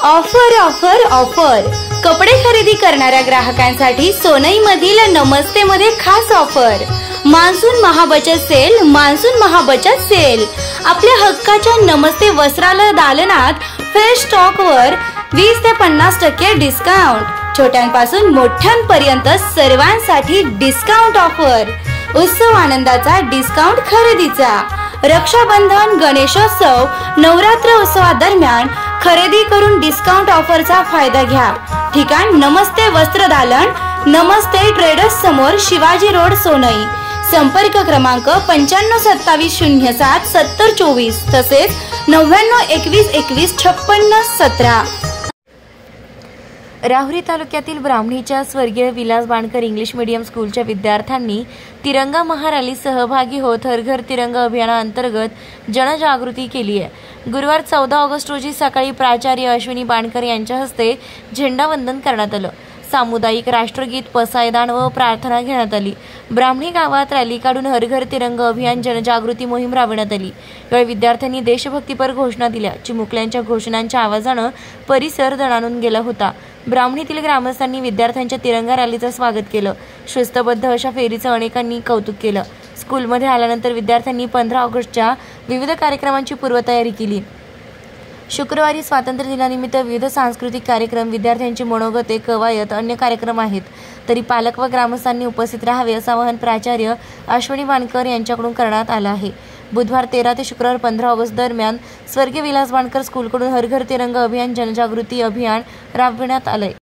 Offer offer offer कपडे खरेदी करणाऱ्या ग्राहकांसाठी सोनईमधील नमस्ते मध्ये खास ऑफर मान्सून महाबचत सेल। मान्सून महाबचत सेल आपल्या हक्काच्या नमस्ते वस्त्रालय दालनात फ्रेश स्टॉकवर 20 ते 50% डिस्काउंट। छोट्यांपासून मोठ्यांपर्यंत सर्वांसाठी डिस्काउंट ऑफर। उत्सव आनंदाचा डिस्काउंट खरेदीचा। रक्षाबंधन, गणेशोत्सव, नवरात्र उत्सवादरम्यान खरेदी करून डिस्काउंट ऑफरचा फायदा घ्या। ठिकाण नमस्ते वस्त्र दालन, नमस्ते ट्रेडर्स समोर, शिवाजी रोड, सोनई। संपर्क क्रमांक 952707 7024 तसेच 9921215617। राहुरी तालुक्यातील ब्राह्मणीच्या स्वर्गीय विलास बाणकर इंग्लिश मीडियम स्कूलच्या विद्यार्थ्यांनी तिरंगा महारॅलीत सहभागी होत हर घर तिरंगा अभियानाअंतर्गत जनजागृती केली आहे। गुरुवार 14 ऑगस्ट रोजी सकाळी प्राचार्य अश्विनी बाणकर यांच्या हस्ते झेंडावंदन करण्यात आलं। सामुदायिक राष्ट्रगीत, पसायदान व प्रार्थना घेण्यात आली। ब्राह्मणी गावात रॅली काढून हर घर तिरंगा अभियान जनजागृती मोहीम राबवण्यात आली। यावेळी विद्यार्थ्यांनी देशभक्तीपर घोषणा दिल्या। चिमुकल्यांच्या घोषणांच्या आवाजानं परिसर दणाणून गेला होता। ब्राह्मणीतील ग्रामस्थांनी विद्यार्थ्यांच्या तिरंगा रॅलीचं स्वागत केलं। शिस्तबद्ध अशा फेरीचं अनेकांनी कौतुक केलं। स्कूलमध्ये आल्यानंतर विद्यार्थ्यांनी 15 ऑगस्टच्या विविध कार्यक्रमांची पूर्वतयारी केली। शुक्रवारी स्वातंत्र्य दिनानिमित्त विविध सांस्कृतिक कार्यक्रम, विद्यार्थ्यांची मनोगते, कवायत, अन्य कार्यक्रम आहेत। तरी पालक व ग्रामस्थांनी उपस्थित राहावे असं आवाहन प्राचार्य अश्विनी बाणकर यांच्याकडून करण्यात आलं आहे। बुधवार 13 ते शुक्रवार 15 ऑगस्ट दरम्यान स्वर्गीय विलास बाणकर स्कूलकडून हर घर तिरंगा अभियान जनजागृती अभियान राबविण्यात आलंय।